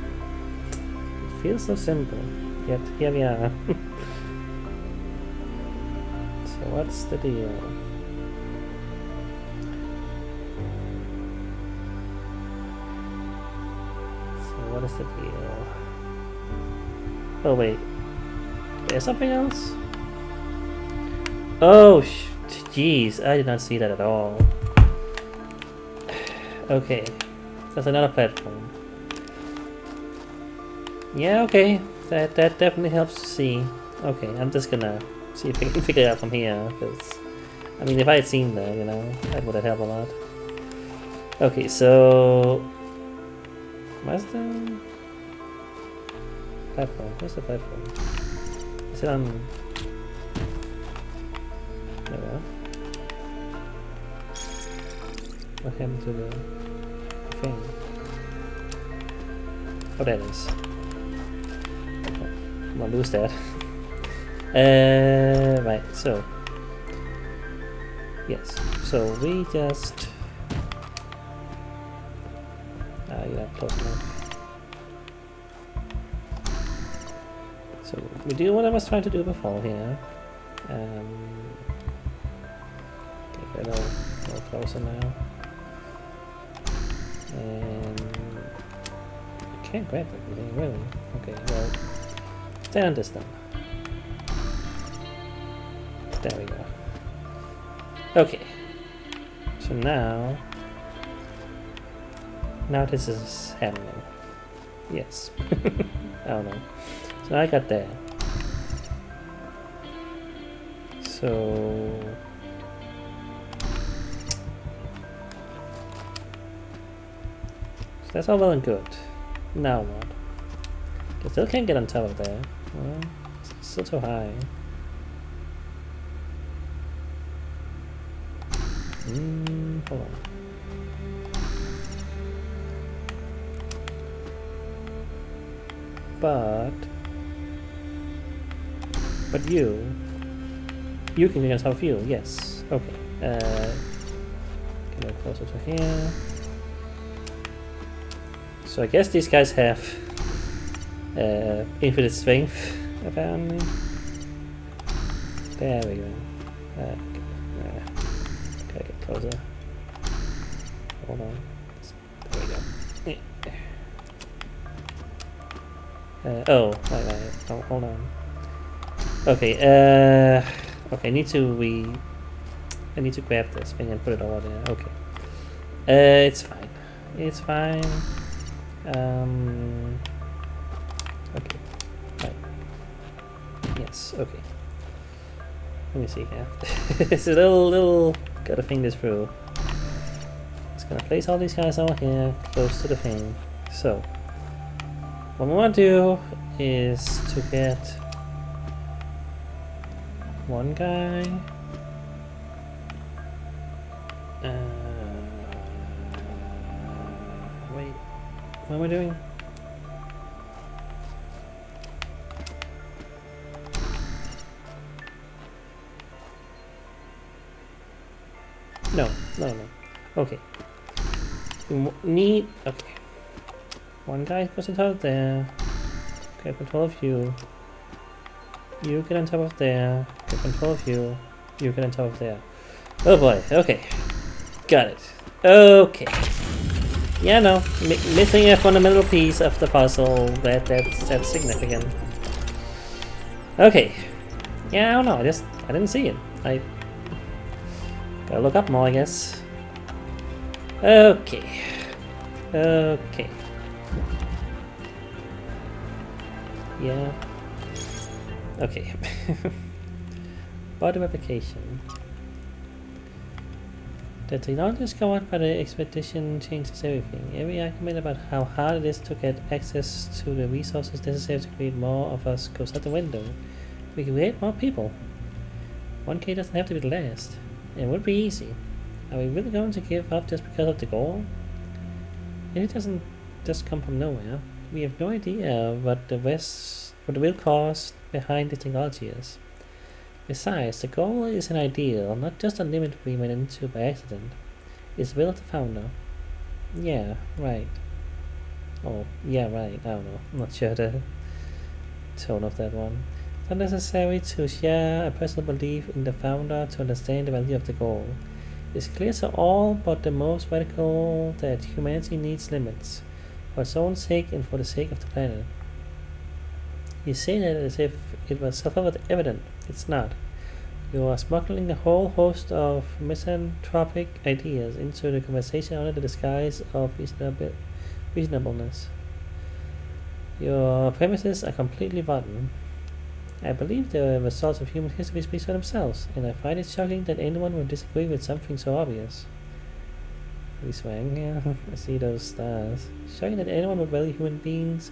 It feels so simple. Yet here we are. So what's the deal? what is the deal? Oh wait, there's something else? Oh, jeez, I did not see that at all. Okay, there's another platform. Yeah, okay, that definitely helps to see. Okay, I'm just gonna see if I can figure it out from here, because, I mean, if I had seen that, you know, that would have helped a lot. Okay, so... Where's the... platform? Where's the platform? Is it on... No, what happened to the thing? Oh, there it is. I'm gonna lose that. Right, so... Yes, so we just... yeah, close enough. So we do what I was trying to do before here. Get a little closer now. And I can't grab everything, really. Okay, well, stand this then. There we go. Okay. So now this is happening. Yes. I don't know. So I got that. So that's all well and good. Now what? I still can't get on top of there. Well, it's still too high. Hold on. But you can get on top of you, yes. Okay. Get a little closer to here. So I guess these guys have infinite strength, apparently. There we go. Gotta get closer. Hold on. There we go. Oh, right. Oh, hold on. Okay, okay, I need to grab this thing and put it over there. Okay. It's fine. It's fine. Okay. Right. Yes, okay. Let me see here. It's a little gotta think this through. Just gonna place all these guys over here, close to the thing. So what we want to do is to get one guy. Wait, what am I doing? No. Okay. We need. Okay. One guy goes on top of there. Okay, control of you. You get on top of there. Get control of you. You get on top of there. Oh boy. Okay. Got it. Okay. Yeah, no. Missing a fundamental piece of the puzzle. That's significant. Okay. Yeah, I don't know. I didn't see it. I gotta look up more, I guess. Okay. Okay. Yeah. Okay. Bottom application. The technology discovered by the expedition changes everything. Every argument about how hard it is to get access to the resources necessary to create more of us goes out the window. We can create more people. 1K doesn't have to be the last. It would be easy. Are we really going to give up just because of the goal? And it doesn't just come from nowhere. We have no idea what the real cause behind the technology is. Besides, the goal is an ideal, not just a limit we went into by accident. It's the will of the founder. Yeah, right. Oh, yeah, right. I don't know. I'm not sure the tone of that one. It's not necessary to share a personal belief in the founder to understand the value of the goal. It's clear to all but the most radical that humanity needs limits. for its own sake and for the sake of the planet. You say that as if it was self-evident. It's not. You are smuggling a whole host of misanthropic ideas into the conversation under the disguise of reasonableness. Your premises are completely rotten. I believe the results of human history speak for themselves, and I find it shocking that anyone would disagree with something so obvious. We swang here. I see those stars. Shocking that anyone would value human beings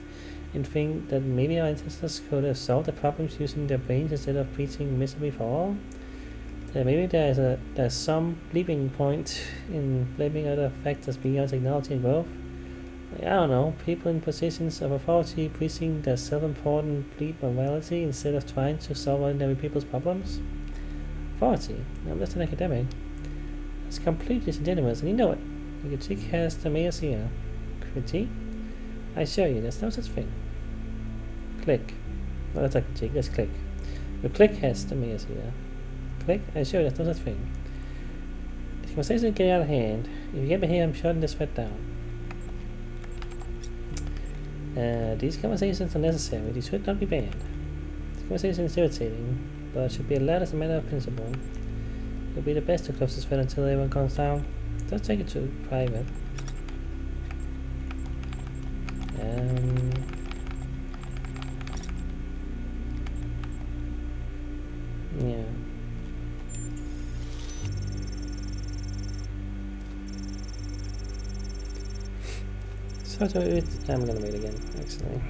and think that maybe our ancestors could have solved the problems using their brains instead of preaching misery for all. That maybe there's some leaping point in blaming other factors beyond technology and growth. I don't know, people in positions of authority preaching their self-important bleak morality instead of trying to solve ordinary people's problems. Authority. I'm just an academic. It's completely disingenuous, and you know it. The critique has the mayor's ear. Critique? I assure you, there's no such thing. Click. No, that's a critique, let's click. Your click has the mayor's ear. Click? I assure you, there's no such thing. The conversation is getting out of hand. If you get me here, I'm shutting this thread down. These conversations are necessary. These should not be banned. This conversation is irritating, but should be allowed as a matter of principle. It would be the best to close this thread until everyone calms down. Just take it to private. Yeah. So to I'm gonna wait again, actually.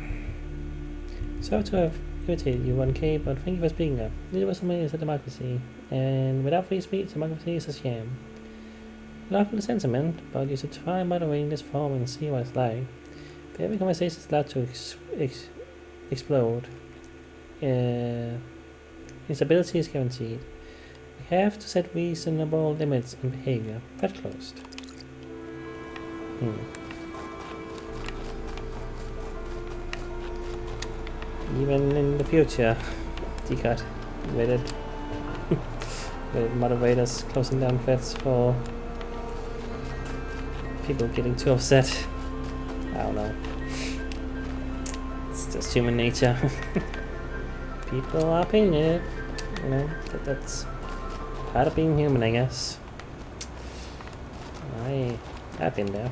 So to have irritated you 1K, but thank you for speaking up. Universal is a democracy, and without free speech, democracy is a sham. Love the sentiment, but you should try moderating this forum and see what it's like. But every conversation is allowed to explode. Instability is guaranteed. We have to set reasonable limits on behavior. Thread closed. Even in the future, decut, waited moderators closing down threads for people getting too upset. I don't know. It's just human nature. People are opinionated, you know. That's part of being human, I guess. I've been there.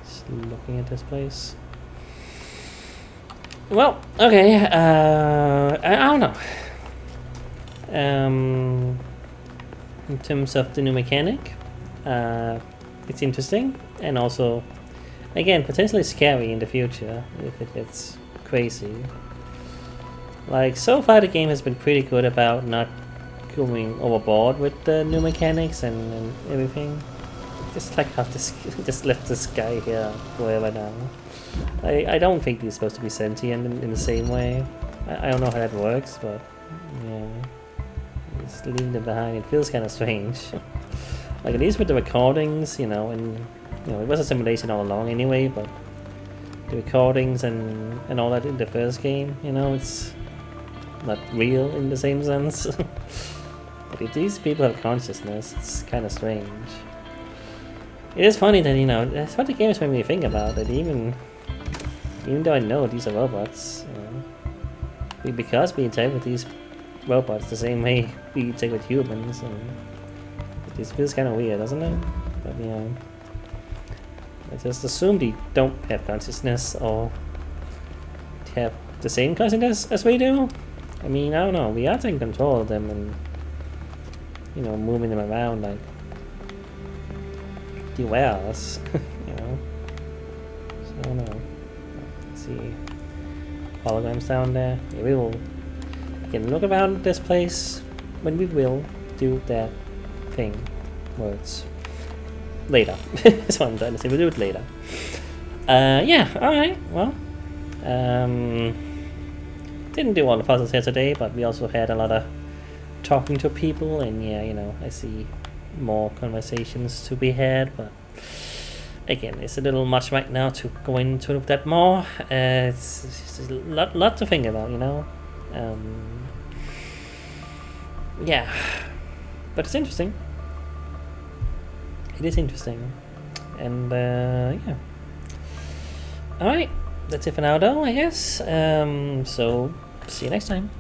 Just looking at this place. Well, okay. I don't know. In terms of the new mechanic, it's interesting, and also, again, potentially scary in the future if it gets crazy. Like, so far the game has been pretty good about not going overboard with the new mechanics and everything. Just like how this just left this guy here forever now. I don't think he's supposed to be sentient in the same way. I don't know how that works, but yeah. Just leaving them behind, it feels kind of strange. Like, at least with the recordings, you know, and you know, it was a simulation all along anyway, but the recordings and all that in the first game, you know, it's not real in the same sense. But if these people have consciousness, it's kind of strange. It is funny that, you know, that's what the games made me think about, that even though I know these are robots, you know, because we interact with these robots the same way we interact with humans, and this feels kind of weird, doesn't it? But, you know, I just assume they don't have consciousness or have the same consciousness as we do. I mean, I don't know, we are taking control of them and, you know, moving them around like the whales, you know. So I don't know. Let's see. Holograms down there. Yeah, we can look around this place when we will do that thing. Words. Later. That's what I'm trying to say. We'll do it later. Yeah, alright. Well. Didn't do all the puzzles here today, but we also had a lot of talking to people, and yeah, you know, I see more conversations to be had, but again, it's a little much right now to go into that more. It's just a lot to think about, you know. Yeah, But it's interesting. It is interesting. And yeah. Alright, that's it for now though, I guess. So, see you next time.